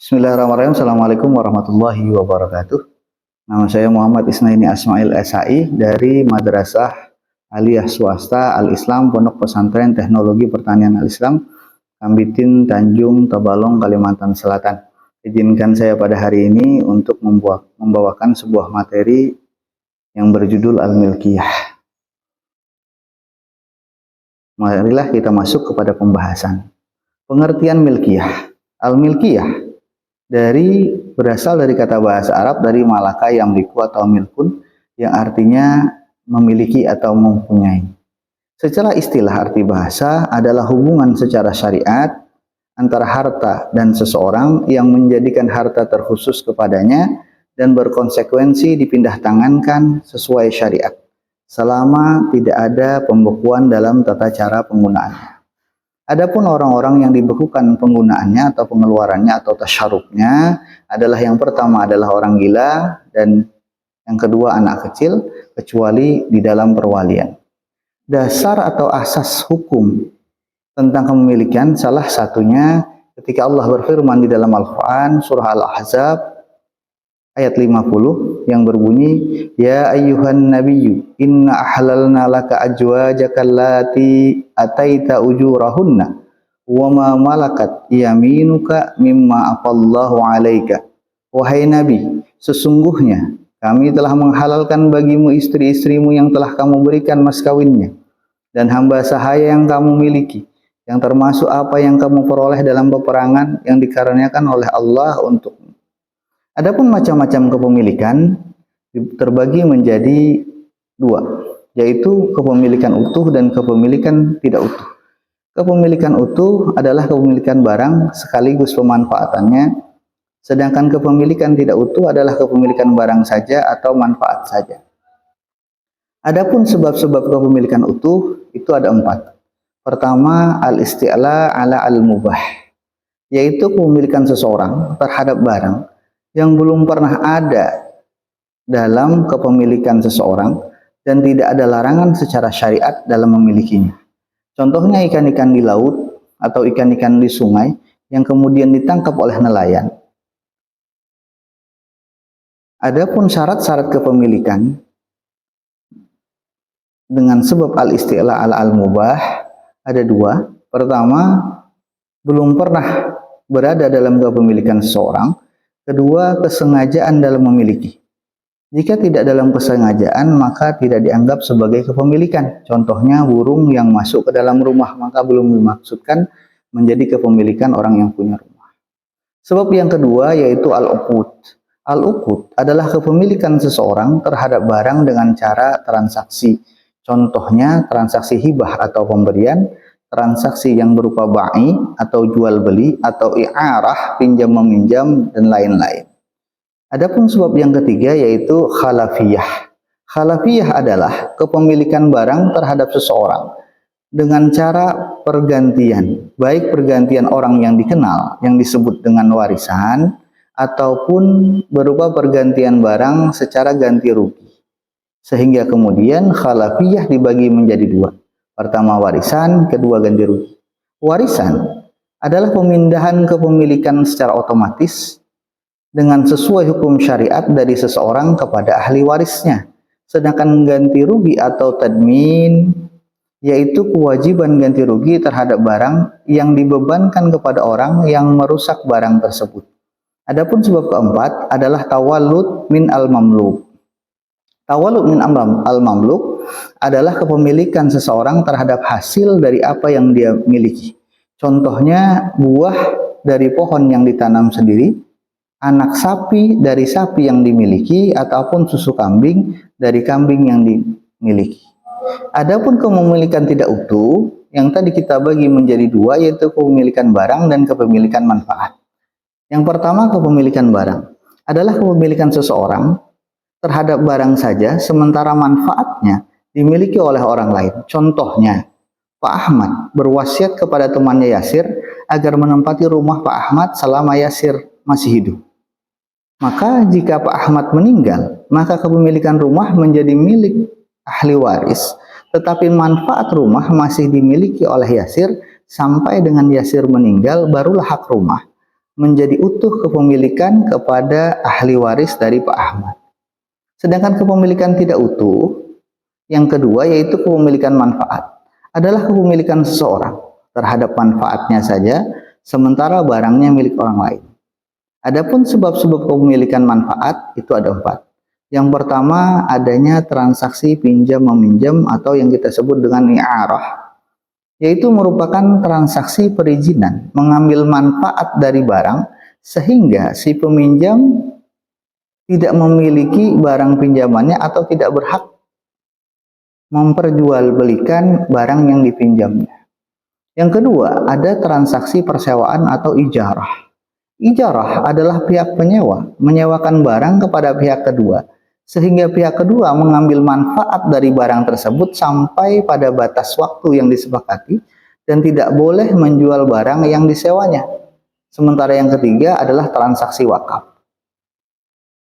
Bismillahirrahmanirrahim. Assalamualaikum warahmatullahi wabarakatuh. Nama saya Muhammad Isnaini Asmail SAI dari Madrasah Aliyah Swasta Al-Islam Pondok Pesantren Teknologi Pertanian Al-Islam Kambitin Tanjung Tabalong Kalimantan Selatan. Izinkan saya pada hari ini untuk membawakan sebuah materi yang berjudul Al-Milkiyah. Marilah kita masuk kepada pembahasan. Pengertian milkiyah. Al-milkiyah berasal dari kata bahasa Arab dari malaka yamliku atau milkun yang artinya memiliki atau mempunyai. Secara istilah arti bahasa adalah hubungan secara syariat antara harta dan seseorang yang menjadikan harta terkhusus kepadanya dan berkonsekuensi dipindah tangankan sesuai syariat selama tidak ada pembekuan dalam tata cara penggunaannya. Adapun orang-orang yang dibekukan penggunaannya atau pengeluarannya atau tasyarufnya adalah yang pertama adalah orang gila dan yang kedua anak kecil kecuali di dalam perwalian. Dasar atau asas hukum tentang kepemilikan salah satunya ketika Allah berfirman di dalam Al-Quran surah Al-Ahzab ayat 50 yang berbunyi ya ayyuhan nabiyyu inna ahlalna laka azwajaka allati ataita ujurahunna wa ma malakat yaminuka mimma afallahu alaika. Wahai nabi, sesungguhnya kami telah menghalalkan bagimu istri-istrimu yang telah kamu berikan mas kawinnya dan hamba sahaya yang kamu miliki, yang termasuk apa yang kamu peroleh dalam peperangan yang dikaruniakan oleh Allah untukmu. Adapun macam-macam kepemilikan terbagi menjadi dua, yaitu kepemilikan utuh dan kepemilikan tidak utuh. Kepemilikan utuh adalah kepemilikan barang sekaligus pemanfaatannya, sedangkan kepemilikan tidak utuh adalah kepemilikan barang saja atau manfaat saja. Adapun sebab-sebab kepemilikan utuh itu ada 4. Pertama, al-isti'la ala al-mubah, yaitu kepemilikan seseorang terhadap barang yang belum pernah ada dalam kepemilikan seseorang dan tidak ada larangan secara syariat dalam memilikinya. Contohnya ikan-ikan di laut atau ikan-ikan di sungai yang kemudian ditangkap oleh nelayan. Adapun syarat-syarat kepemilikan dengan sebab al-isti'la ala al-mubah ada 2. Pertama, belum pernah berada dalam kepemilikan seseorang. Kedua, kesengajaan dalam memiliki. Jika tidak dalam kesengajaan, maka tidak dianggap sebagai kepemilikan. Contohnya burung yang masuk ke dalam rumah, maka belum dimaksudkan menjadi kepemilikan orang yang punya rumah. Sebab yang kedua yaitu al-uqud. Al-uqud adalah kepemilikan seseorang terhadap barang dengan cara transaksi. Contohnya transaksi hibah atau pemberian, transaksi yang berupa ba'i atau jual beli atau i'arah pinjam meminjam dan lain-lain. Adapun sebab yang ketiga yaitu khalafiyah. Khalafiyah adalah kepemilikan barang terhadap seseorang dengan cara pergantian, baik pergantian orang yang dikenal yang disebut dengan warisan ataupun berupa pergantian barang secara ganti rugi. Sehingga kemudian khalafiyah dibagi menjadi 2. Pertama warisan, kedua ganti rugi. Warisan adalah pemindahan kepemilikan secara otomatis dengan sesuai hukum syariat dari seseorang kepada ahli warisnya. Sedangkan ganti rugi atau tadmin yaitu kewajiban ganti rugi terhadap barang yang dibebankan kepada orang yang merusak barang tersebut. Adapun sebab keempat adalah tawallud min al-mamluk. Tawallud min al-mamluk adalah kepemilikan seseorang terhadap hasil dari apa yang dia miliki. Contohnya buah dari pohon yang ditanam sendiri, anak sapi dari sapi yang dimiliki, ataupun susu kambing dari kambing yang dimiliki. Adapun kepemilikan tidak utuh yang tadi kita bagi menjadi 2 yaitu kepemilikan barang dan kepemilikan manfaat. Yang pertama kepemilikan barang adalah kepemilikan seseorang terhadap barang saja sementara manfaatnya dimiliki oleh orang lain. Contohnya, Pak Ahmad berwasiat kepada temannya Yasir agar menempati rumah Pak Ahmad selama Yasir masih hidup. Maka jika Pak Ahmad meninggal, maka kepemilikan rumah menjadi milik ahli waris, tetapi manfaat rumah masih dimiliki oleh Yasir sampai dengan Yasir meninggal barulah hak rumah menjadi utuh kepemilikan kepada ahli waris dari Pak Ahmad. Sedangkan kepemilikan tidak utuh, yang kedua yaitu kepemilikan manfaat, adalah kepemilikan seseorang terhadap manfaatnya saja, sementara barangnya milik orang lain. Adapun sebab-sebab kepemilikan manfaat itu ada 4. Yang pertama, adanya transaksi pinjam-meminjam atau yang kita sebut dengan i'arah, yaitu merupakan transaksi perizinan mengambil manfaat dari barang sehingga si peminjam tidak memiliki barang pinjamannya atau tidak berhak memperjualbelikan barang yang dipinjamnya. Yang kedua, ada transaksi persewaan atau ijarah. Ijarah adalah pihak penyewa menyewakan barang kepada pihak kedua, sehingga pihak kedua mengambil manfaat dari barang tersebut sampai pada batas waktu yang disepakati dan tidak boleh menjual barang yang disewanya. Sementara yang ketiga adalah transaksi wakaf,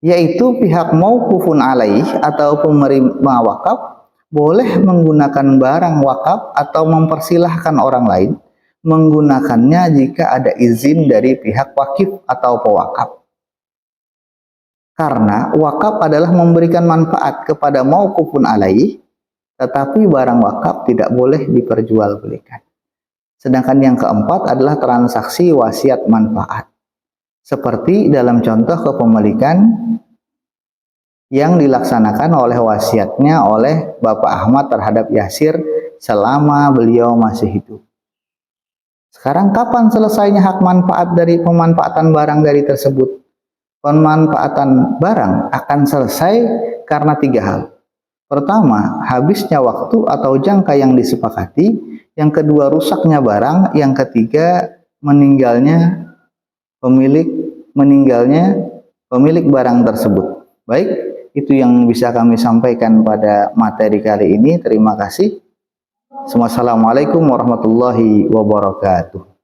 yaitu pihak mauqufun alaih atau penerima wakaf boleh menggunakan barang wakaf atau mempersilahkan orang lain menggunakannya jika ada izin dari pihak wakif atau pewakaf. Karena wakaf adalah memberikan manfaat kepada mauqufun alaih, tetapi barang wakaf tidak boleh diperjualbelikan. Sedangkan yang keempat adalah transaksi wasiat manfaat. Seperti dalam contoh kepemilikan yang dilaksanakan oleh wasiatnya oleh Bapak Ahmad terhadap Yasir selama beliau masih hidup. Sekarang kapan selesainya hak manfaat dari pemanfaatan barang dari tersebut? Pemanfaatan barang akan selesai karena 3 hal. Pertama, habisnya waktu atau jangka yang disepakati. Yang kedua, rusaknya barang. Yang ketiga, meninggalnya pemilik barang tersebut. Baik, itu yang bisa kami sampaikan pada materi kali ini. Terima kasih. Wassalamualaikum warahmatullahi wabarakatuh.